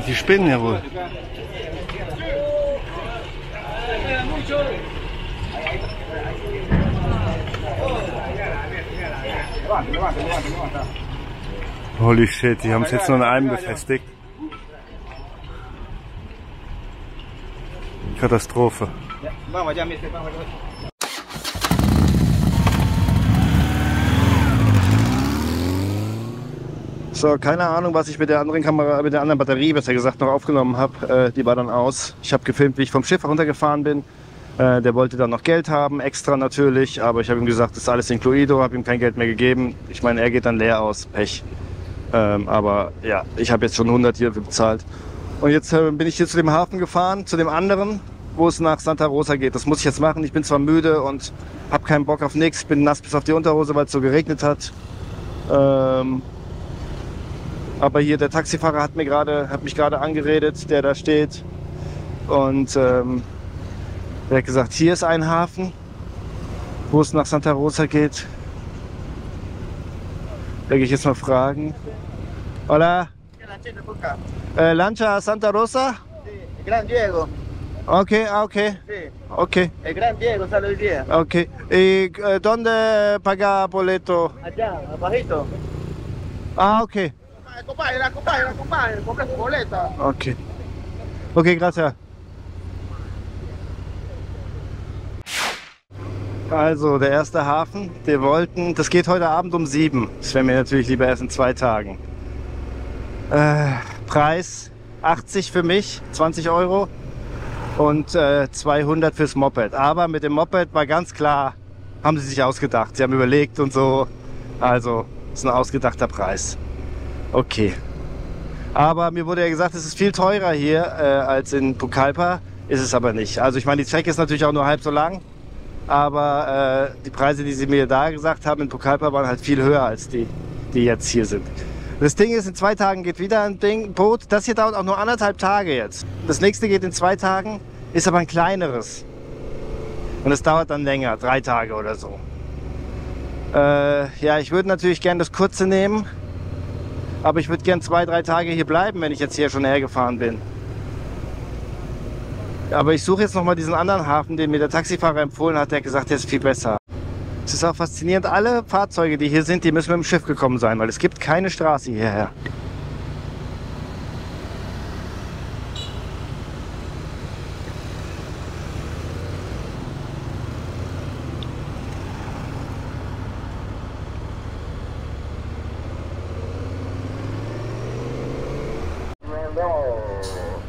Die spinnen ja wohl. Holy shit, die haben es jetzt nur an einem befestigt. Katastrophe. So, keine Ahnung, was ich mit der anderen Kamera, mit der anderen Batterie, besser gesagt, noch aufgenommen habe. Die war dann aus. Ich habe gefilmt, wie ich vom Schiff runtergefahren bin. Der wollte dann noch Geld haben, extra natürlich, aber ich habe ihm gesagt, das ist alles incluido, habe ihm kein Geld mehr gegeben. Ich meine, er geht dann leer aus, Pech. Aber ja, ich habe jetzt schon 100 hier bezahlt. Und jetzt bin ich hier zu dem Hafen gefahren, zu dem anderen, wo es nach Santa Rosa geht. Das muss ich jetzt machen. Ich bin zwar müde und habe keinen Bock auf nichts, bin nass bis auf die Unterhose, weil es so geregnet hat. Aber hier der Taxifahrer hat mich gerade angeredet, der da steht. Und er hat gesagt, hier ist ein Hafen, wo es nach Santa Rosa geht. Da gehe ich jetzt mal fragen. Hola. Lancha Santa Rosa? Sí, Gran Diego. Okay, okay. Sí. Okay. El Gran Diego sale hoy día. Okay. ¿Y dónde paga boleto? Allá, abajito. Ah, okay. Compadre, compra su boleta. Okay. Okay, gracias. Also, der erste Hafen, wir wollten, das geht heute Abend um 7. Das wäre mir natürlich lieber erst in 2 Tagen. Preis 80 für mich, 20 Euro und 200 fürs Moped. Aber mit dem Moped war ganz klar, haben sie sich ausgedacht. Sie haben überlegt und so. Also, ist ein ausgedachter Preis. Okay. Aber mir wurde ja gesagt, es ist viel teurer hier als in Pucallpa. Ist es aber nicht. Also ich meine, die Strecke ist natürlich auch nur halb so lang. Aber die Preise, die sie mir da gesagt haben in Pucallpa, waren halt viel höher als die jetzt hier sind. Das Ding ist, in 2 Tagen geht wieder ein Boot. Das hier dauert auch nur 1,5 Tage jetzt. Das nächste geht in 2 Tagen, ist aber ein kleineres. Und es dauert dann länger, 3 Tage oder so. Ja, ich würde natürlich gerne das kurze nehmen. Aber ich würde gern 2, 3 Tage hier bleiben, wenn ich jetzt hier schon hergefahren bin. Aber ich suche jetzt noch mal diesen anderen Hafen, den mir der Taxifahrer empfohlen hat. Der hat gesagt, der ist viel besser. Es ist auch faszinierend, alle Fahrzeuge, die hier sind, die müssen mit dem Schiff gekommen sein, weil es gibt keine Straße hierher.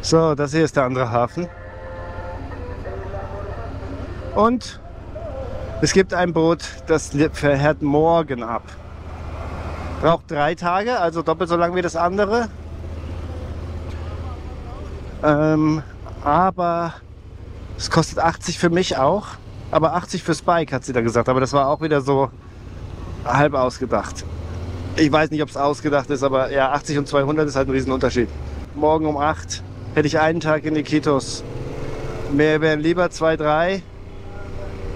So, das hier ist der andere Hafen. Und es gibt ein Boot, das fährt morgen ab. Braucht 3 Tage, also doppelt so lang wie das andere. Aber es kostet 80 für mich auch. Aber 80 fürs Bike, hat sie da gesagt. Aber das war auch wieder so halb ausgedacht. Ich weiß nicht, ob es ausgedacht ist, aber ja, 80 und 200 ist halt ein Riesenunterschied. Morgen um 8 hätte ich einen Tag in Iquitos. Mir wären lieber 2, 3.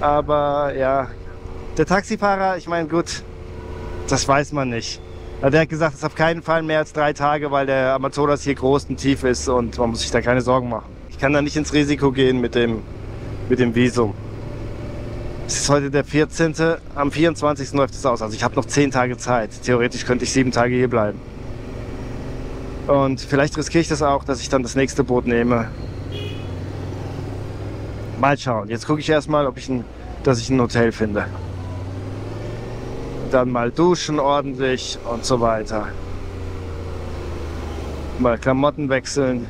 Aber ja, der Taxifahrer, ich meine, gut, das weiß man nicht. Der hat gesagt, es ist auf keinen Fall mehr als 3 Tage, weil der Amazonas hier groß und tief ist und man muss sich da keine Sorgen machen. Ich kann da nicht ins Risiko gehen mit dem Visum. Es ist heute der 14. Am 24. läuft es aus. Also ich habe noch 10 Tage Zeit. Theoretisch könnte ich 7 Tage hier bleiben. Und vielleicht riskiere ich das auch, dass ich dann das nächste Boot nehme. Mal schauen. Jetzt gucke ich erstmal, dass ich ein Hotel finde. Dann mal duschen ordentlich und so weiter. Mal Klamotten wechseln.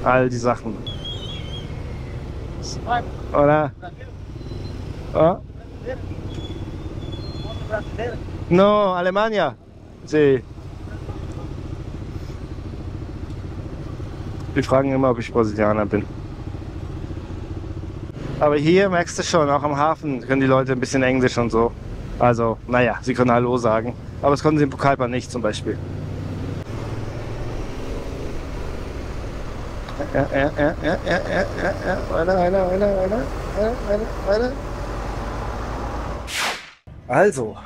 All die Sachen. Oder? Oh? No, Alemania. Sí. Die fragen immer, ob ich Brasilianer bin. Aber hier merkst du schon, auch am Hafen können die Leute ein bisschen Englisch und so. Also, naja, sie können Hallo sagen. Aber das konnten sie in Pucallpa nicht zum Beispiel. Weiter. Also,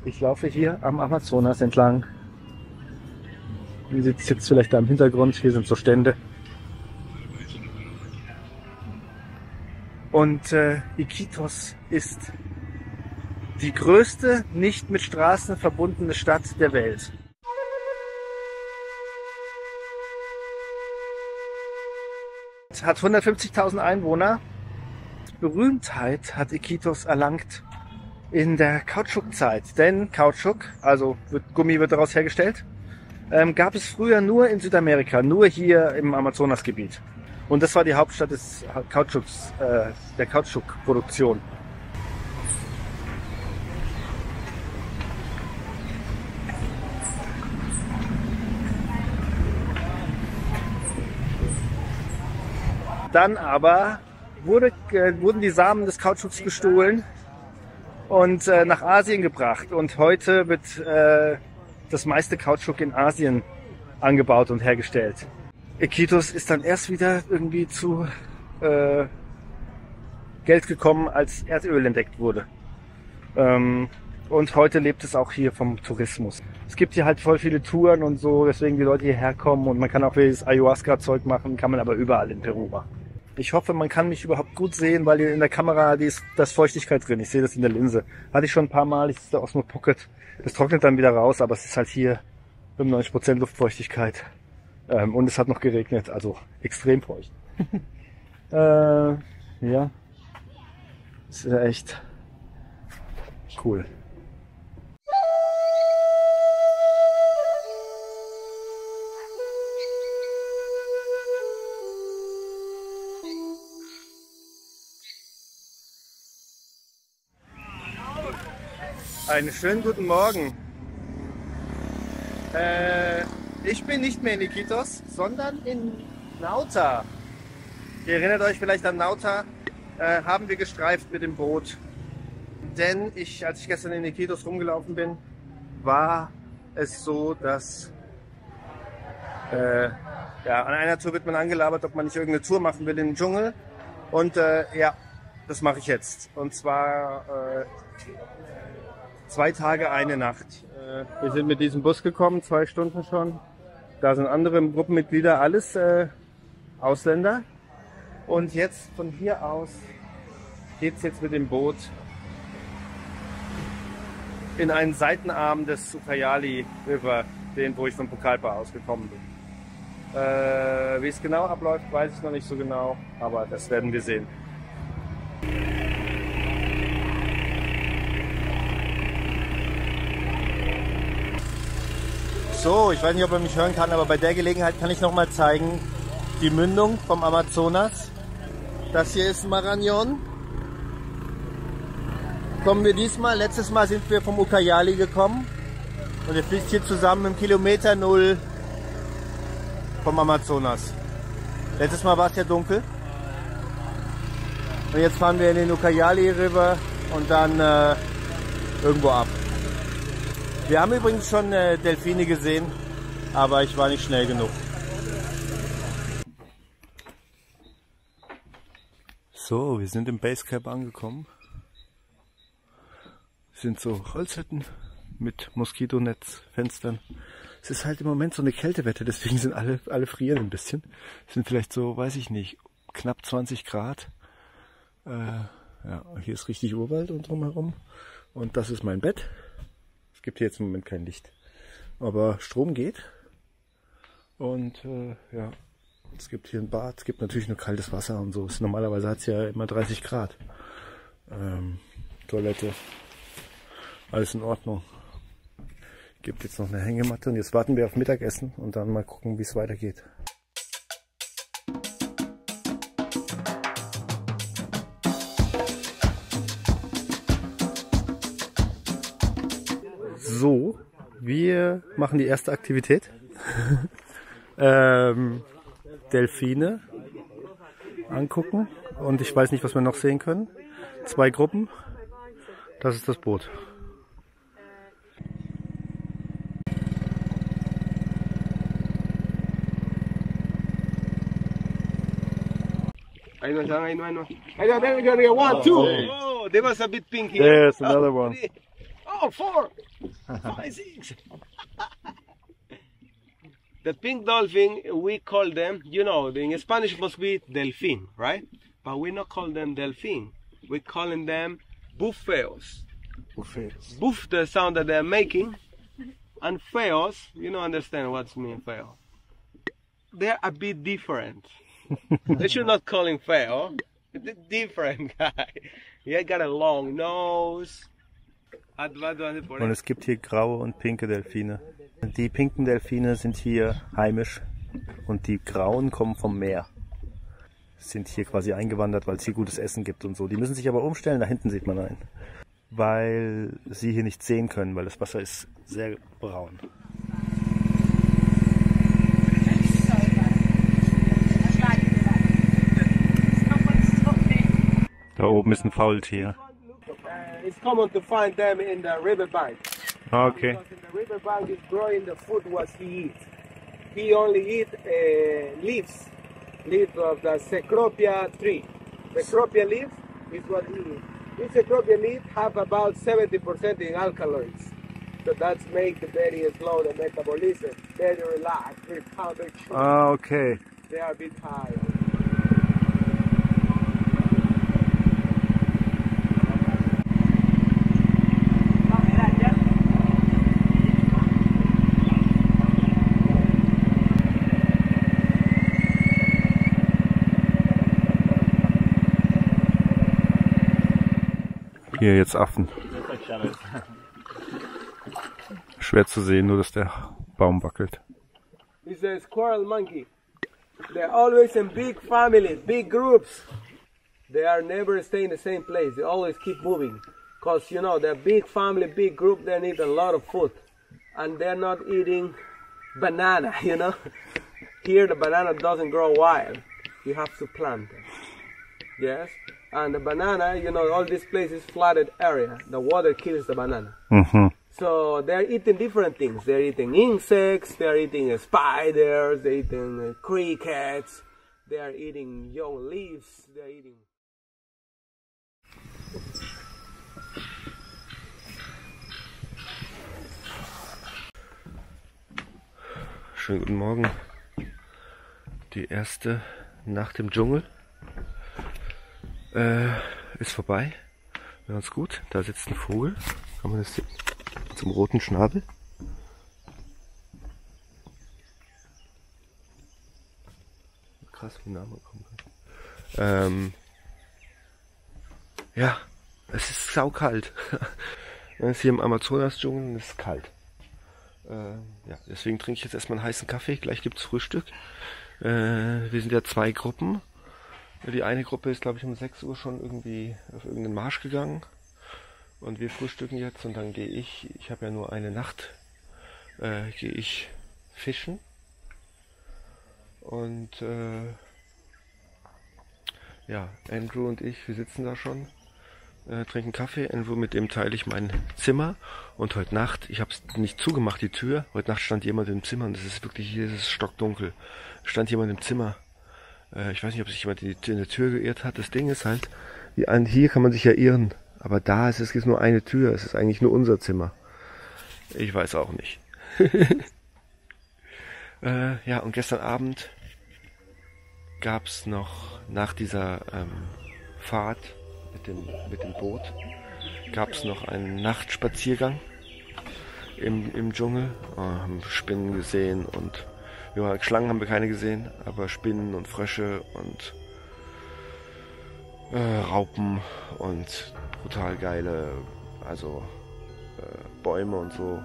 ich laufe hier am Amazonas entlang. Ihr seht es jetzt vielleicht da im Hintergrund, hier sind so Stände. Und Iquitos ist die größte nicht mit Straßen verbundene Stadt der Welt. Es hat 150.000 Einwohner. Berühmtheit hat Iquitos erlangt in der Kautschukzeit. Denn Kautschuk, also Gummi wird daraus hergestellt, gab es früher nur in Südamerika, nur hier im Amazonasgebiet. Und das war die Hauptstadt des Kautschuks, der Kautschukproduktion. Dann aber wurden die Samen des Kautschuks gestohlen und nach Asien gebracht. Und heute wird das meiste Kautschuk in Asien angebaut und hergestellt. Iquitos ist dann erst wieder irgendwie zu Geld gekommen, als Erdöl entdeckt wurde. Und heute lebt es auch hier vom Tourismus. Es gibt hier halt voll viele Touren und so, weswegen die Leute hierher kommen. Und man kann auch dieses Ayahuasca-Zeug machen, kann man aber überall in Peru machen. Ich hoffe, man kann mich überhaupt gut sehen, weil hier in der Kamera da ist Feuchtigkeit drin. Ich sehe das in der Linse. Hatte ich schon ein paar Mal, ich ist der Osmo Pocket. Das trocknet dann wieder raus, aber es ist halt hier 95% Luftfeuchtigkeit. Und es hat noch geregnet, also extrem feucht. Ja, das ist ja echt cool. Einen schönen guten Morgen. Ich bin nicht mehr in Iquitos, sondern in Nauta. Ihr erinnert euch vielleicht an Nauta, haben wir gestreift mit dem Boot. Denn als ich gestern in Iquitos rumgelaufen bin, war es so, dass ja, an einer Tour wird man angelabert, ob man nicht irgendeine Tour machen will in den Dschungel. Und ja, das mache ich jetzt. Und zwar 2 Tage, eine Nacht. Wir sind mit diesem Bus gekommen, 2 Stunden schon. Da sind andere Gruppenmitglieder, alles Ausländer. Und jetzt von hier aus geht es jetzt mit dem Boot in einen Seitenarm des Ucayali River, wo ich von Pucallpa aus gekommen bin. Wie es genau abläuft, weiß ich noch nicht so genau, aber das werden wir sehen. So, ich weiß nicht, ob man mich hören kann, aber bei der Gelegenheit kann ich noch mal zeigen, die Mündung vom Amazonas. Das hier ist Marañón. Kommen wir diesmal, letztes Mal sind wir vom Ucayali gekommen und er fließt hier zusammen im Kilometer 0 vom Amazonas. Letztes Mal war es ja dunkel und jetzt fahren wir in den Ucayali River und dann irgendwo ab. Wir haben übrigens schon Delfine gesehen, aber ich war nicht schnell genug. So, wir sind im Basecamp angekommen. Es sind so Holzhütten mit Moskitonetz-Fenstern. Es ist halt im Moment so eine Kältewette, deswegen sind alle frieren ein bisschen. Es sind vielleicht so, weiß ich nicht, knapp 20 Grad. Ja, hier ist richtig Urwald und drumherum. Und das ist mein Bett. Es gibt hier jetzt im Moment kein Licht. Aber Strom geht. Und ja, es gibt hier ein Bad. Es gibt natürlich nur kaltes Wasser und so. Normalerweise hat es ja immer 30 Grad. Toilette. Alles in Ordnung. Gibt jetzt noch eine Hängematte und jetzt warten wir auf Mittagessen und dann mal gucken, wie es weitergeht. So, wir machen die erste Aktivität. Delfine angucken und ich weiß nicht, was wir noch sehen können. 2 Gruppen. Das ist das Boot. Ahí no están, ahí no. Ahí no, there we go, 1, 2. Oh, there was a bit pink here. There's another one. 3. Oh, 4. 5, 6. The pink dolphin, we call them, you know, in Spanish must be delfín, right? But we not call them delfín. We calling them bufeos. Buffets. Buff, the sound that they're making, and feos, you don't understand what's mean feo. They're a bit different. They should not call him feo. It's a different guy. He got a long nose. Und es gibt hier graue und pinke Delfine. Die pinken Delfine sind hier heimisch und die grauen kommen vom Meer. Sind hier quasi eingewandert, weil es hier gutes Essen gibt und so. Die müssen sich aber umstellen, da hinten sieht man einen. Weil sie hier nicht sehen können, weil das Wasser ist sehr braun. Da oben ist ein Faultier. It's common to find them in the riverbank. Okay. Because in the riverbank is growing the food what he eats. He only eat leaves of the Cecropia tree. Cecropia leaves is what he eats. This Cecropia leaf have about 70% in alkaloids. So that's make the very slow the metabolism, very relaxed, very calm, very chill. Okay. They are a bit high. Hier jetzt Affen. Schwer zu sehen, nur dass der Baum wackelt. It's a squirrel monkey. They're always in big families, big groups. They are never stay in the same place. They always keep moving. Because, you know, they're big family, big group, they need a lot of food. And they're not eating banana, you know. Here the banana doesn't grow wild. You have to plant it. Yes? And the banana, you know, all this place is flooded area. The water kills the banana. Mm-hmm. So they're eating different things. They're eating insects, they're eating spiders, they're eating crickets, they're eating young leaves, they're eating... Schönen guten Morgen. Die erste Nacht im Dschungel ist vorbei. Ganz gut. Da sitzt ein Vogel. Kann man das sehen? Zum roten Schnabel. Krass, wie nah man kommen kann. Ja, es ist saukalt. Man ist hier im Amazonas-Dschungel und es ist kalt. Ja, deswegen trinke ich jetzt erstmal einen heißen Kaffee. Gleich gibt's Frühstück. Wir sind ja 2 Gruppen. Die eine Gruppe ist, glaube ich, um 6 Uhr schon irgendwie auf irgendeinen Marsch gegangen. Und wir frühstücken jetzt und dann gehe ich habe ja nur eine Nacht, gehe ich fischen. Und ja, Andrew und ich, wir sitzen da schon, trinken Kaffee. Andrew, mit dem teile ich mein Zimmer. Und heute Nacht, ich habe es nicht zugemacht, die Tür. Heute Nacht stand jemand im Zimmer und es ist wirklich, hier ist es stockdunkel. Stand jemand im Zimmer. Ich weiß nicht, ob sich jemand in der Tür geirrt hat. Das Ding ist halt, hier kann man sich ja irren. Aber da ist es nur eine Tür. Es ist eigentlich nur unser Zimmer. Ich weiß auch nicht. Ja, und gestern Abend gab es noch, nach dieser Fahrt mit dem Boot, gab es noch einen Nachtspaziergang im Dschungel. Haben Spinnen gesehen und ja, Schlangen haben wir keine gesehen, aber Spinnen und Frösche und Raupen und brutal geile, also Bäume und so.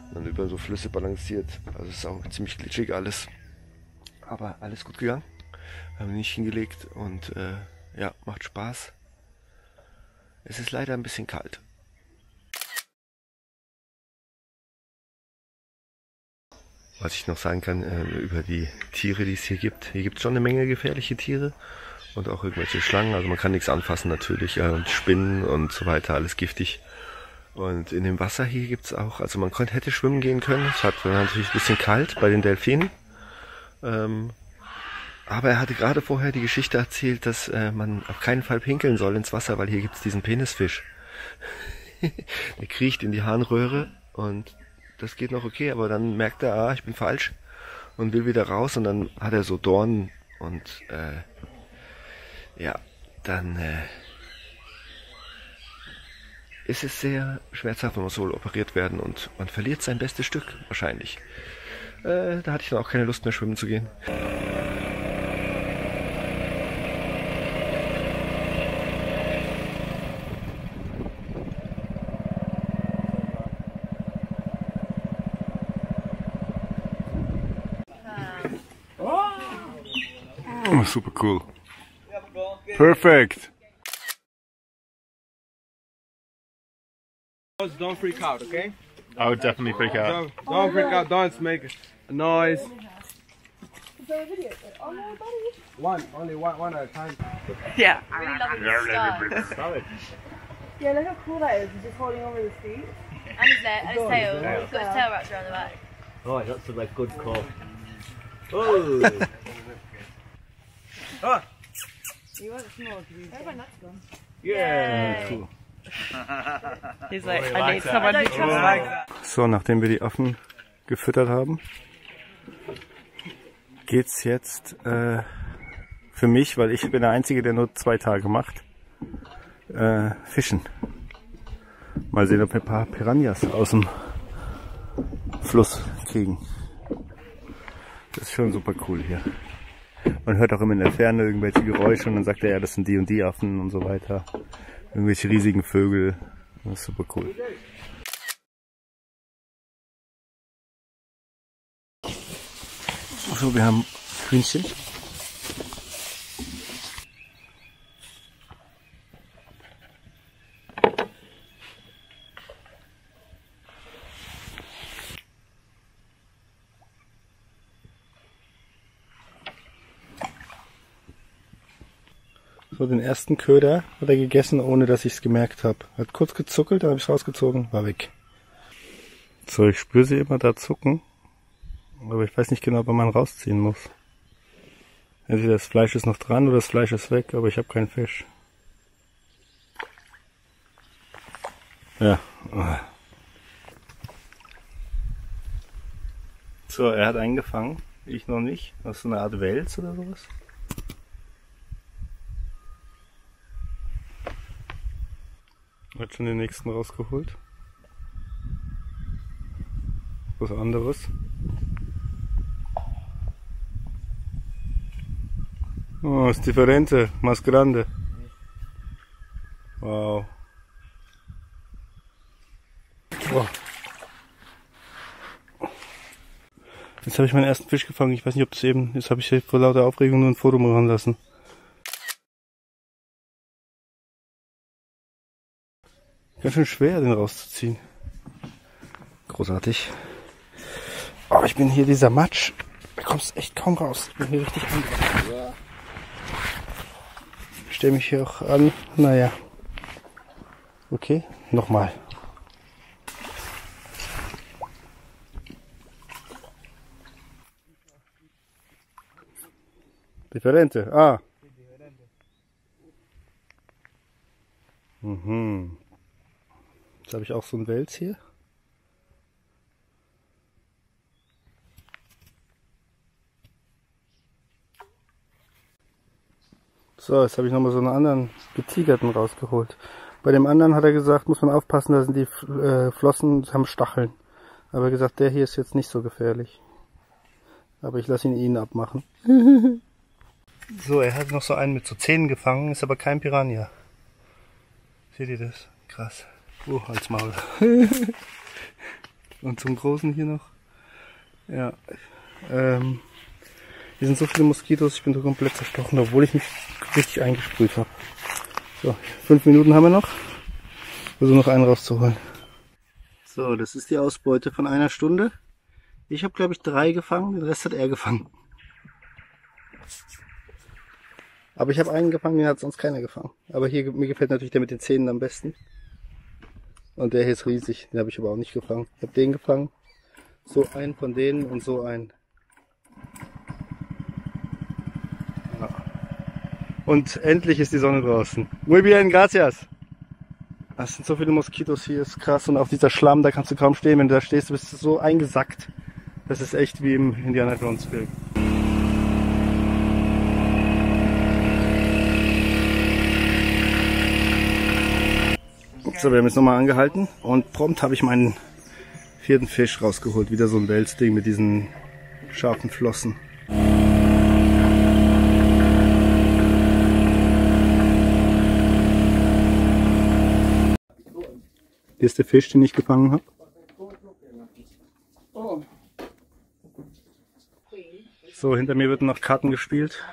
Und dann über so Flüsse balanciert. Also es ist auch ziemlich glitschig alles. Aber alles gut gegangen. Haben nicht hingelegt und ja, macht Spaß. Es ist leider ein bisschen kalt. Was ich noch sagen kann über die Tiere, die es hier gibt. Hier gibt es schon eine Menge gefährliche Tiere und auch irgendwelche Schlangen. Also man kann nichts anfassen natürlich. Und Spinnen und so weiter, alles giftig. Und in dem Wasser hier gibt es auch, also man hätte schwimmen gehen können. Es war natürlich ein bisschen kalt bei den Delfinen. Aber er hatte gerade vorher die Geschichte erzählt, dass man auf keinen Fall pinkeln soll ins Wasser, weil hier gibt es diesen Penisfisch. Der kriecht in die Harnröhre und das geht noch okay, aber dann merkt er, ich bin falsch und will wieder raus und dann hat er so Dornen und ja, dann ist es sehr schmerzhaft, wenn man soll operiert werden und man verliert sein bestes Stück wahrscheinlich. Da hatte ich dann auch keine Lust mehr schwimmen zu gehen. Oh, super cool. Perfect. Don't freak out, okay? I would definitely freak out. Don't freak out. Don't make a noise. Is there a video? Oh no, buddy. Only one at a time. Yeah. I really love his style. Yeah, look how cool that is. He's just holding over his feet. And his tail. He's got his tail wrapped around the back. Oh, that's a like, good call. Oh! Ah! You want small? Everyone that's gone. Yeah! Cool. He's like, I need someone who trusts me. So, nachdem wir die Affen gefüttert haben, geht's jetzt für mich, weil ich bin der Einzige, der nur 2 Tage macht, fischen. Mal sehen, ob wir ein paar Piranhas aus dem Fluss kriegen. Das ist schon super cool hier. Man hört auch immer in der Ferne irgendwelche Geräusche und dann sagt er, ja, das sind die und die Affen und so weiter. Irgendwelche riesigen Vögel. Das ist super cool. So, wir haben Hühnchen. So, den ersten Köder hat er gegessen, ohne dass ich es gemerkt habe. Hat kurz gezuckelt, dann habe ich es rausgezogen, war weg. So, ich spüre sie immer da zucken, aber ich weiß nicht genau, wann man rausziehen muss. Entweder das Fleisch ist noch dran oder das Fleisch ist weg, aber ich habe keinen Fisch. Ja. So, er hat einen gefangen, ich noch nicht. Das ist so eine Art Wels oder sowas. Hat schon den nächsten rausgeholt. Was anderes. Oh, ist diferente, más grande. Wow. Oh. Jetzt habe ich meinen ersten Fisch gefangen. Ich weiß nicht, ob es eben ist. Habe ich vor lauter Aufregung nur ein Foto machen lassen. Ganz schön schwer, den rauszuziehen. Großartig. Oh, ich bin hier dieser Matsch. Da kommst echt kaum raus. Ich bin hier richtig an. Ich stelle mich hier auch an. Naja. Okay, nochmal. Differente. Ah. Mhm. Jetzt habe ich auch so einen Wels hier. So, jetzt habe ich nochmal so einen anderen getigerten rausgeholt. Bei dem anderen hat er gesagt, muss man aufpassen, da sind die Flossen, haben Stacheln. Aber er hat gesagt, der hier ist jetzt nicht so gefährlich. Aber ich lasse ihn abmachen. So, er hat noch so einen mit so Zähnen gefangen, ist aber kein Piranha. Seht ihr das? Krass. Als Maul. Und zum Großen hier noch. Ja. Hier sind so viele Moskitos, ich bin so komplett zerstochen, obwohl ich mich richtig eingesprüht habe. So, 5 Minuten haben wir noch. Versuche noch einen rauszuholen. So, das ist die Ausbeute von einer Stunde. Ich habe, glaube ich, 3 gefangen, den Rest hat er gefangen. Aber ich habe einen gefangen, den hat sonst keiner gefangen. Aber hier, mir gefällt natürlich der mit den Zähnen am besten. Und der hier ist riesig, den habe ich aber auch nicht gefangen. Ich habe den gefangen, so einen von denen und so einen. Ja. Und endlich ist die Sonne draußen. Muy bien, gracias. Es sind so viele Moskitos hier, ist krass. Und auch dieser Schlamm, da kannst du kaum stehen. Wenn du da stehst, bist du so eingesackt. Das ist echt wie im Indiana Jones Film. So, wir haben jetzt nochmal angehalten und prompt habe ich meinen 4. Fisch rausgeholt. Wieder so ein Welsding mit diesen scharfen Flossen. Hier ist der Fisch, den ich gefangen habe. So, hinter mir wird noch Karten gespielt.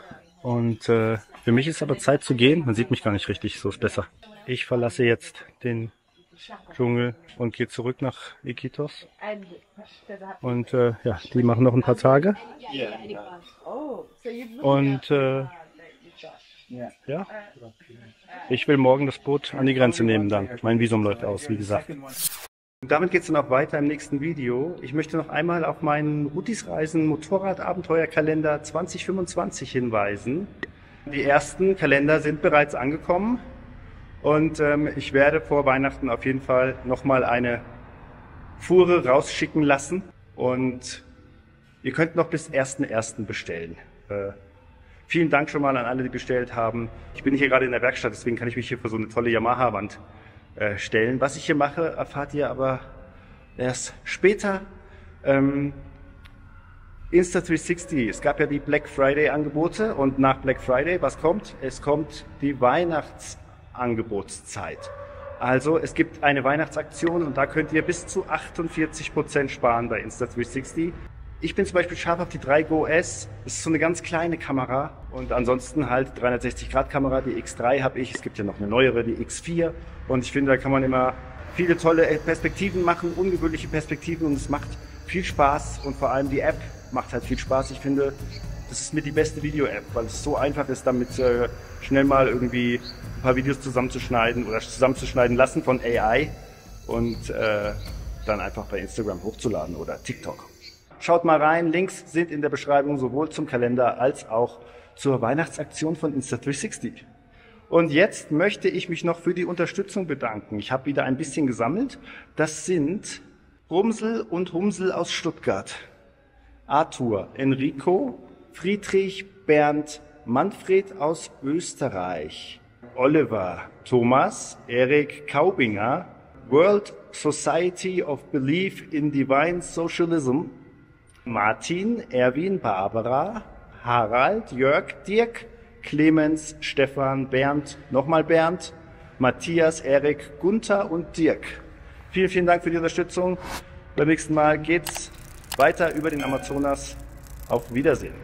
Und für mich ist aber Zeit zu gehen. Man sieht mich gar nicht richtig, so ist besser. Ich verlasse jetzt den Dschungel und gehe zurück nach Iquitos. Und ja, die machen noch ein paar Tage. Und ja, ich will morgen das Boot an die Grenze nehmen dann. Mein Visum läuft aus, wie gesagt. Und damit geht es dann auch weiter im nächsten Video. Ich möchte noch einmal auf meinen Rutis Reisen Motorrad-Abenteuerkalender 2025 hinweisen. Die ersten Kalender sind bereits angekommen und ich werde vor Weihnachten auf jeden Fall nochmal eine Fuhre rausschicken lassen und ihr könnt noch bis 1.1. bestellen. Vielen Dank schon mal an alle, die bestellt haben. Ich bin hier gerade in der Werkstatt, deswegen kann ich mich hier für so eine tolle Yamaha-Wand stellen. Was ich hier mache, erfahrt ihr aber erst später. Insta360, es gab ja die Black Friday Angebote und nach Black Friday, was kommt? Es kommt die Weihnachtsangebotszeit. Also es gibt eine Weihnachtsaktion und da könnt ihr bis zu 48% sparen bei Insta360. Ich bin zum Beispiel scharf auf die 3 Go S. Das ist so eine ganz kleine Kamera und ansonsten halt 360-Grad-Kamera. Die X3 habe ich. Es gibt ja noch eine neuere, die X4. Und ich finde, da kann man immer viele tolle Perspektiven machen, ungewöhnliche Perspektiven und es macht viel Spaß und vor allem die App macht halt viel Spaß. Ich finde, das ist mit die beste Video-App, weil es so einfach ist, damit schnell mal irgendwie ein paar Videos zusammenzuschneiden oder zusammenzuschneiden lassen von AI und dann einfach bei Instagram hochzuladen oder TikTok. Schaut mal rein, Links sind in der Beschreibung sowohl zum Kalender als auch zur Weihnachtsaktion von Insta360. Und jetzt möchte ich mich noch für die Unterstützung bedanken. Ich habe wieder ein bisschen gesammelt. Das sind Rumsel und Humsel aus Stuttgart, Arthur, Enrico, Friedrich, Bernd, Manfred aus Österreich, Oliver, Thomas, Erik Kaubinger, World Society of Belief in Divine Socialism, Martin, Erwin, Barbara, Harald, Jörg, Dirk, Clemens, Stefan, Bernd, nochmal Bernd, Matthias, Erik, Gunther und Dirk. Vielen, vielen Dank für die Unterstützung. Beim nächsten Mal geht's weiter über den Amazonas. Auf Wiedersehen.